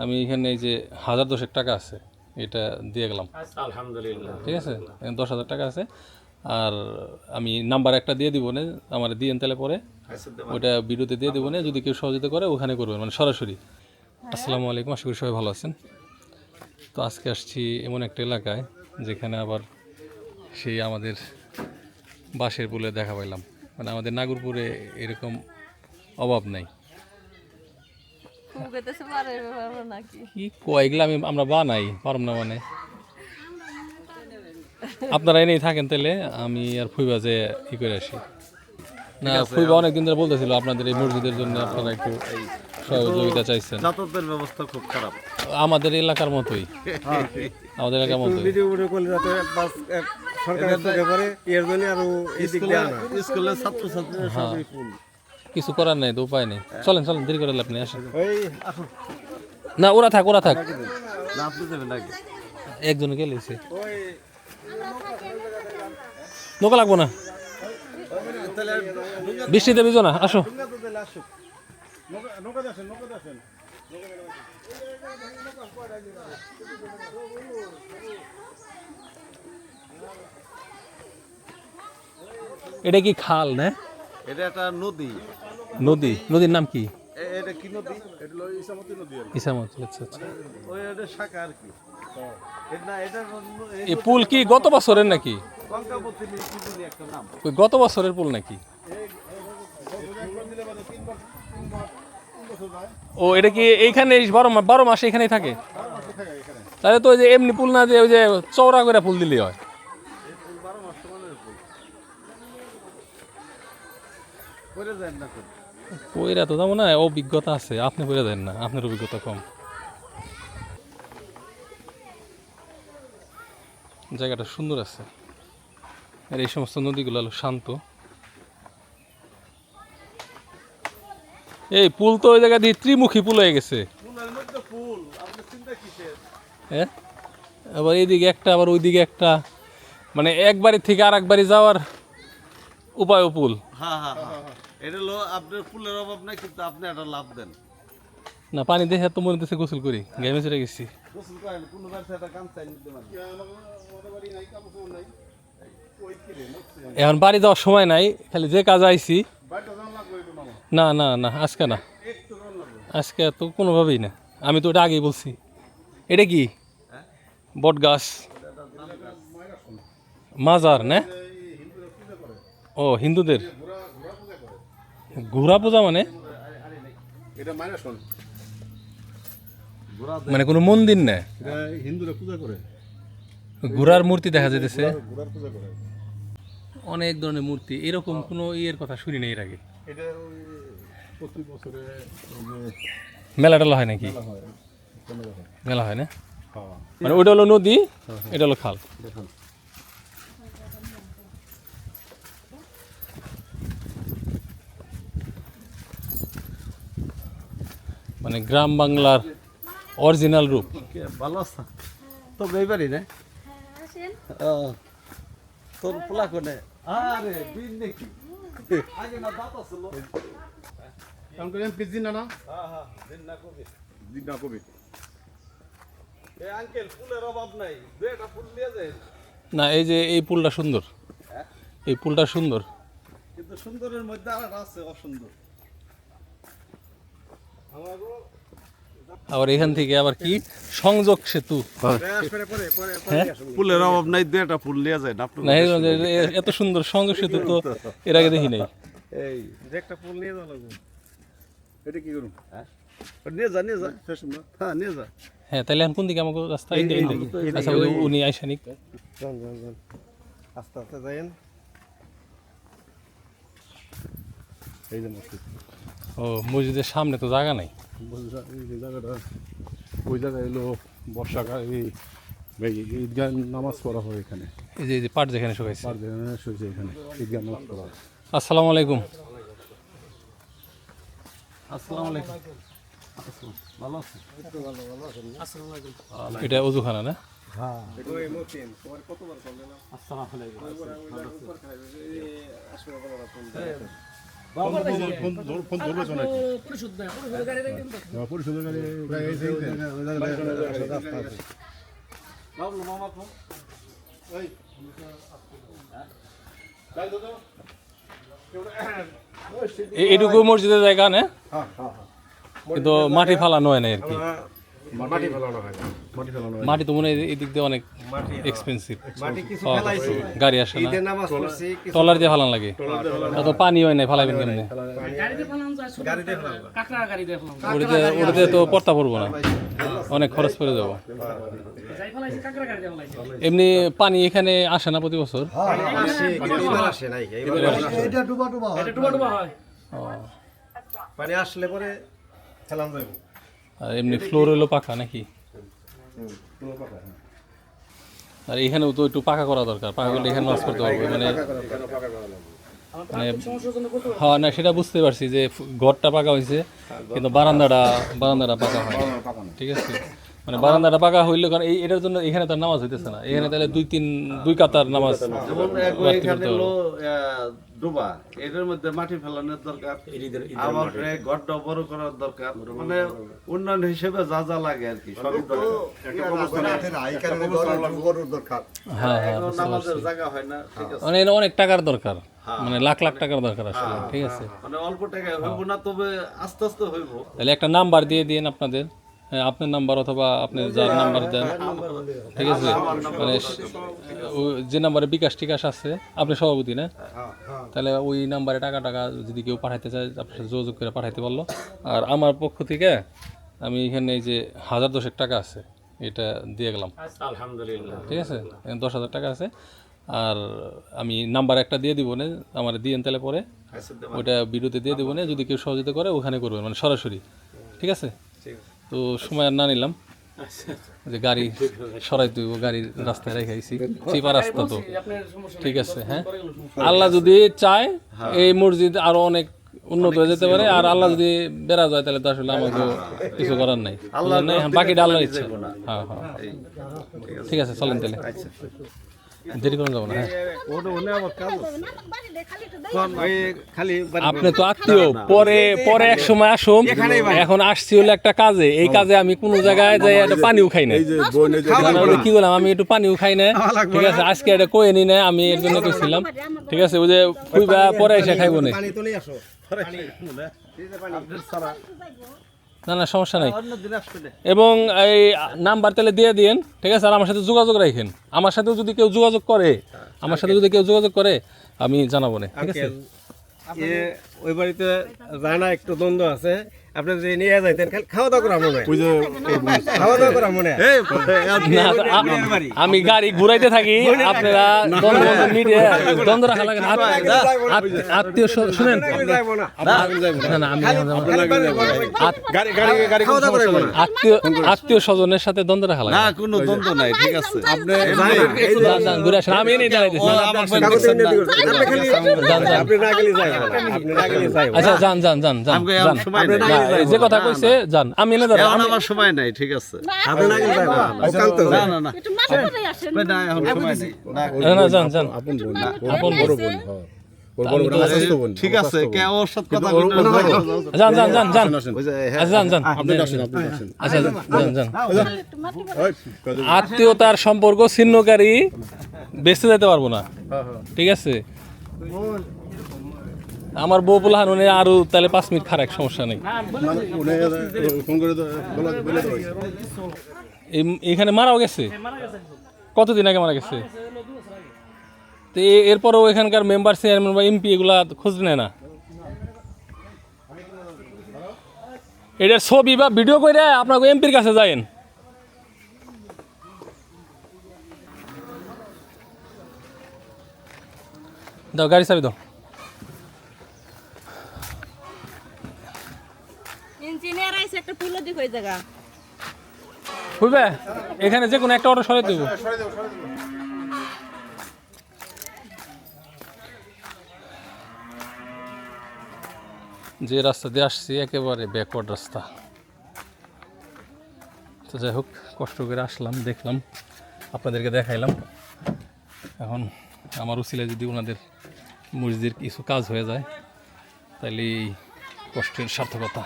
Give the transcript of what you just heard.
আমি এখানে এই যে 1010 টাকা আছে, এটা দিয়ে গেলাম। আলহামদুলিল্লাহ। ঠিক আছে, 10,000 টাকা আছে। আর আমি নাম্বার একটা দিয়ে দিব না, আমার দিয়ে তাহলে পরে ওইটা ভিডিওতে দিয়ে দেবো না, যদি কেউ সহযোগিতা করে ওখানে করবেন, মানে সরাসরি। আসসালামু আলাইকুম, আশা করি সবাই ভালো আছেন। তো আজকে আসছি এমন একটা এলাকায় যেখানে আবার সেই আমাদের বাঁশের পুলে দেখা পাইলাম। মানে আমাদের নাগরপুরে এরকম অভাব নাই। কি কয়েকগুলো আমরা বানাই পারম না, মানে আপনারা এনেই থাকেন তাহলে আমি আর ফুইবা যে ই করে আসি। না, ফুইবা অনেকদিন ধরে বলতেছিল আপনাদের এই মসজিদের জন্য আপনারা একটু সহযোগিতা চাইছেন। যাতায়াতের ব্যবস্থা খুব খারাপ আমাদের এলাকার মতোই, আমাদের এলাকার মতোই। ভিডিও করলে যাতে বাস সরকারের চোখে পড়ে এর জন্য আরো এদিক দিয়ে আনা স্কুলের ছাত্রছাত্রীরা সবই ফুল। কিছু করার নাই তো, উপায় নেই। চলেন চলেন, দেরি করে আপনি আসেন। ওই আসুন না, ওরা থাক ওরা থাক, না আপনি দেবেন নাকি? একজন গেলেছে, ওই নৌকা লাগবো না, তাহলে বৃষ্টিতে ভিজো না, আসো। আসুক নৌকা আসেন এটা কি খাল না? এটা একটা নদী। নদী, নদীর নাম কি? এটা কি নদী? এটা হলো ইসামতি নদী ইসামতি। আচ্ছা আচ্ছা। ওই এটা শাখা আর কি। এটা এটা এই পুল কি গত বছরের নাকি? কঙ্কাবতী কি একটা নাম। ওই গত বছরের পুল নাকি? ও, এটা কি এইখানে 12 মাস এখানেই থাকে? তাহলে তো ওই যে এমনি পুল না, যে ওই যে চওড়া করে ফুল দিলেই হয়। করে যায় না তো। ওইরা তো তেমন না অভিজ্ঞতা আছে, আপনি করে দেন না, আপনার অভিজ্ঞতা কম। জায়গাটা সুন্দর আছে, আর এই সমস্ত নদীগুলো হলো শান্ত। এই পুল তো ওই জায়গা দিয়ে ত্রিমুখী পুল হয়ে গেছে। ফুলের মধ্যে ফুল, আপনি চিন্তা কিসের? হ্যাঁ, আবার এইদিকে একটা, আবার ওইদিকে একটা, মানে এক বাড়ি থেকে আর এক বাড়ি যাওয়ার উপায়ও পুল। হ্যাঁ হ্যাঁ হ্যাঁ, এটা হলো আপনার ফুলের অভাব নাই, কিন্তু আপনি একটা লাভ দেন। না, পানি দেখে তো মনে হচ্ছে গোসল করি, ঘেমে চড়ে গেছি। গোসল করেন, কোনো বাড়িতে একটা কাম চাই নিতে পারেন। এখন বাড়ি যাওয়ার সময় নাই, খালি যে কাজ আইছি। না না না, আজকে না, আজকে তো কোনোভাবেই না। আমি তো ওটা আগেই বলছি। এটা কি বট গাছ? মাজার না? ও, হিন্দুদের ঘোড়া পূজা মানে? এটা মাইনাস ওয়ান মানে কোনো মন্দির না, এটা হিন্দুরা পূজা করে ঘোড়ার মূর্তি দেখা যাইতেছে, ঘোড়ার পূজা করে অনেক ধরনের মূর্তি। এরকম কোনো ইয়ের কথা শুনি না এর আগে। এটা ওই প্রতি বছরে মেলা টেলা হয় নাকি? হয় মেলা হয় না? হ্যাঁ মানে ওইটা হলো নদী, এটা হলো খাল। দেখুন মানে গ্রাম বাংলার অরিজিনাল রূপ। ভালো আছে তো বেবারি না? তোর পোলা কোনে? আরে দিন নাকি আগে না দাঁত আছিল। কারণ করে পিজিন না হ্যাঁ হ্যাঁ, দিন না কবি। দিন না কবি এই আঙ্কেল ফুলের অভাব নাই, দুইটা ফুল নিয়ে যায়। না, এই যে এই পুলটা সুন্দর, এই পুলটা সুন্দর। কিন্তু সুন্দরের মধ্যে আর আছে অসুন্দর। আবার এখান থেকে আবার কি সংযোগ সেতু। ফুলের অভাব নাই, দুইটা ফুল নিয়ে যায় না। না, এত সুন্দর সংযোগ সেতু তো এর আগে দেখি নাই। এই একটা ফুল নিয়ে যাওয়া লাগবে এটা কি করুন নিয়ে যা হ্যাঁ নিয়ে যা। হ্যাঁ, তাহলে এখন কোন দিকে আমাকে রাস্তা? আচ্ছা, উনি আইসানিক। যান আস্তে আস্তে যাইন এই যে মসজিদ ও, মসজিদের সামনে তো জায়গা নাই। এই যে জায়গাটা ওই জায়গায় এলো বর্ষাকাল এই ঈদগাহ নামাজ পড়া হয় এখানে এই যে পাট যেখানে শুকাইছে। শুয়েছে এখানে ঈদগাহ নামাজ পড়া হয়। আসসালামু আলাইকুম। আসসালামু আলাইকুম। ভালো আছেন? এটা অজুখানা না? হ্যাঁ আসসালামু আলাইকুম। ফোন ধরবে তো নাকি পরিশোধের গাড়ি বাবলু মামা ফোন এটুকু মসজিদের জায়গা না, কিন্তু মাটি ফালানো হয় না আর কি। মাটি ফেলানো হয় না, মাটি ফেলানো হয় না। মাটি তো মনে হয় এদিক দিয়ে অনেক এক্সপেন্সিভ, গাড়ি আসে না, ট্রলার দিয়ে ফালান লাগে, তো পানি হয় না, ফালাবেন কেমনে? ওটাতে তো পড়তা পড়বো না, অনেক খরচ পড়ে যাবো। এমনি পানি এখানে আসে না প্রতি বছর? পানি আসলে পরে খেলাম যাইব। আর এমনি ফ্লোর হলো পাকা নাকি? আর এখানেও তো একটু পাকা করা দরকার, পাকা করলে এখানে মাছ করতে পারবো। মানে হ্যাঁ, না সেটা বুঝতে পারছি যে ঘরটা পাকা হয়েছে, কিন্তু বারান্দাটা পাকা হয় না। ঠিক আছে, মানে বারান্দাটা পাকা হইলে কারণ এটার জন্য এখানে তার নামাজ হইতেছে না। এখানে তাহলে দুই কাতার নামাজ এখানে হলো ডোবা, এটার মধ্যে মাটি ফেলানোর দরকার, আবার ঘরটা বড় করার দরকার, মানে উন্নয়ন হিসেবে যা যা লাগে আর কি সবই দরকার। হ্যাঁ, নামাজের জায়গা হয় না, ঠিক আছে, মানে এটা অনেক টাকার দরকার, মানে লাখ টাকার দরকার আসলে। ঠিক আছে, মানে অল্প টাকায় হইব না, তবে আস্তে আস্তে হইব। তাহলে একটা নাম্বার দিয়ে দিন আপনাদের, হ্যাঁ আপনার নাম্বার অথবা আপনি যার নাম্বার দেন। ঠিক আছে, মানে যে নাম্বারে বিকাশ টিকাশ আছে, আপনি সভাপতি না, তাহলে ওই নাম্বারে টাকা যদি কেউ পাঠাইতে চায় আপনার সাথে যোগাযোগ করে পাঠাইতে পারলো। আর আমার পক্ষ থেকে আমি এখানে এই যে 1010 টাকা আছে, এটা দিয়ে গেলাম আলহামদুলিল্লাহ। ঠিক আছে, 10,000 টাকা আছে। আর আমি নাম্বার একটা দিয়ে দিব না, আমার দিয়েন তাহলে পরে ওইটা ভিডিওতে দিয়ে দেবো না, যদি কেউ সহযোগিতা করে ওখানে করবেন, মানে সরাসরি। ঠিক আছে, তো সময় আর না নিলাম, যে গাড়ি সরাই দিব, গাড়ি রাস্তায় রেখেছি, চিপা রাস্তা তো। ঠিক আছে, হ্যাঁ, আল্লাহ যদি চায় এই মসজিদ আরো অনেক উন্নত হয়ে যেতে পারে। আর আল্লাহ যদি বেড়া যায় তাহলে তো আসলে আমাকে কিছু করার নাই, বাকিটা আল্লাহর ইচ্ছা। হ্যাঁ, ঠিক আছে, চলেন তাহলে, দেরি করে যাবো না। হ্যাঁ, আপনি তো আত্মীয়, পরে এক সময় আসুন। এখন আসছি হলো একটা কাজে, এই কাজে আমি কোনো জায়গায় যাই একটা পানিও খাই না। কি বললাম, আমি একটু পানিও খাই না। ঠিক আছে, আজকে এটা কয়ে নি না, আমি এর জন্য কইছিলাম। ঠিক আছে, ওই যে খুইবা পরে এসে খাইবো না। না সমস্যা নাই। এবং এই নাম্বার তাহলে দিয়ে দিন। ঠিক আছে, আর আমার সাথে যোগাযোগ রাখেন। আমার সাথেও যদি কেউ যোগাযোগ করে আমি জানাবো না। ঠিক আছে, ওই বাড়িতে জানা একটু দ্বন্দ্ব আছে, আপনি যে নিয়ে যাইতেন খাওয়া দাওয়া করা মনে আমি গাড়ি ঘুরাইতে থাকি, আপনারা দ্বন্দ্ব রাখা লাগে না। আত্মীয় শুনেন, আত্মীয় স্বজনের সাথে দ্বন্দ্ব রাখা লাগে না, কোনো দ্বন্দ্ব নাই। ঠিক আছে, আপনি ঘুরে আসেন, আমি এনে দাঁড়াইতেছি। আচ্ছা, যান, যে কথা কইছে যান, আমি এনে দাঁড়াই, আমার সময় নাই। ঠিক আছে, যান, ঠিক আছে, আত্মীয়তার সম্পর্ক ছিন্নকারী বেঁচে যেতে পারবো না। ঠিক আছে, আমার বউ পোলাহান আরো তাহলে 5 মিনিট খারাপ, সমস্যা নেই। এখানে মারাও গেছে, কতদিন আগে মারা গেছে? তো এরপরেও এখানকার মেম্বার, চেয়ারম্যান বা এমপি এগুলা খোঁজ নেয় না। এটার ছবি বা ভিডিও করে আপনাকে এমপির কাছে যায়েন। দাও গাড়ি চাবি দাও। ইঞ্জিনিয়ার আইছে একটা পুলো দি কই জায়গা বুঝবে, এখানে যে কোনো একটা অটো সরাই দেব। যে রাস্তা দিয়ে আসছি একেবারে ব্যাকওয়ার্ড রাস্তা। তো যাই হোক, কষ্ট করে আসলাম, দেখলাম, আপনাদেরকে দেখাইলাম। এখন আমার উসিলায় যদি ওনাদের মসজিদের কিছু কাজ হয়ে যায় তাহলে এই কষ্টের সার্থকতা।